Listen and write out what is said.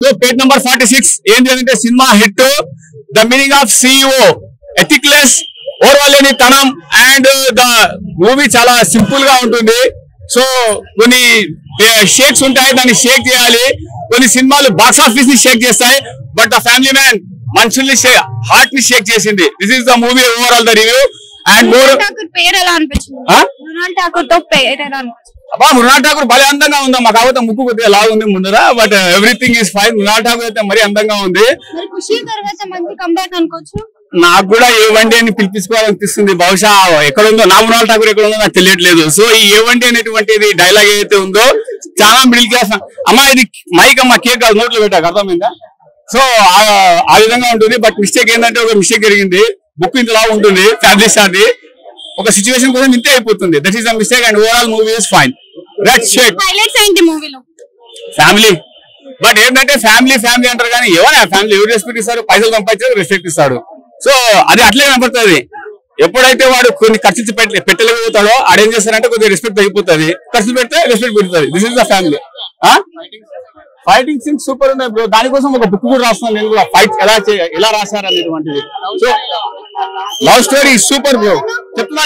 So page number 46 ఏంటి అంటే cinema hit the meaning of CEO ethicless ఓర్వలేని తనం అండ్ ద మూవీ చాలా సింపుల్ గా ఉంటుంది. సో కొన్ని షేక్స్ ఉంటాయి, దాన్ని షేక్ చేయాలి. కొన్ని సినిమాలు బాక్స్ ఆఫీస్ ని షేక్ చేస్తాయి, బట్ ద ఫ్యామిలీ మ్యాన్ మనుషుల్ని హార్ట్ ని షేక్ చేసింది. This is the movie overall the review. And పేరు ఎలా అనిపించింది? మృణాల్ ఠాకూర్ తో పేరు ఎలా అనిపించింది? అబ్బా మృణాల్ ఠాకూర్ భలే అందంగా ఉందా, మా కాకపోతే ముక్కు కొద్దిగా లాగా ఉంది ముందర, but everything is fine. Mrunal Thakur అయితే మరీ అందంగా ఉంది. ఖుషి తర్వాత మంచి కంబ్యాక్ అనుకోవచ్చు. నాకు కూడా ఏ వన్డే అని పిలిపించుకోవాలనిపిస్తుంది. బహుశా ఎక్కడ ఉందో నా మృణాల్ ఠాకూర్ ఎక్కడ ఉందో నాకు తెలియట్లేదు. సో ఈ ఏ వన్డే అనేటువంటిది డైలాగ్ ఏదైతే ఉందో చాలా మిడిల్ క్లాస్. అమ్మా ఇది మైక్ అమ్మా, కేక్ కాదు నోట్లో పెట్టాక అర్థమైందా? సో ఆ విధంగా ఉంటుంది. బట్ మిస్టేక్ ఏంటంటే ఒక మిస్టేక్ జరిగింది. బుక్ ఇంతలా ఉంటుంది ఫ్యామిలీ స్టార్ది, ఒక సిచ్యువేషన్ కోసం ఇంతే అయిపోతుంది. That is the mistake and overall movie is fine. That's it. Highlights ఏంటి మూవీలో? ఫ్యామిలీ. బట్ ఏంటంటే ఫ్యామిలీ ఫ్యామిలీ అంటారు కానీ ఎవరు ఫ్యామిలీ ఎవరు రెస్పెక్ట్ ఇస్తారు? పైసలు సంపాదించారు, రెస్పెక్ట్ ఇస్తాడు. సో అది అట్లే కనపడుతుంది. ఎప్పుడైతే వాడు కొన్ని ఖర్చు పెట్టలేకపోతాడో ఆడేం చేస్తారంటే కొద్దిగా రెస్పెక్ట్ తగ్గిపోతుంది, ఖర్చు పెడితే రెస్పెక్ట్ పెడుతుంది. This is the family. Fighting scenes super ఉన్నాయి బ్రో. దానికోసం ఒక బుక్ కూడా రాస్తున్నాను నేను కూడా, ఫైట్ ఎలా రాశారు అనేటువంటిది. So love story super bro చెప్తున్నా.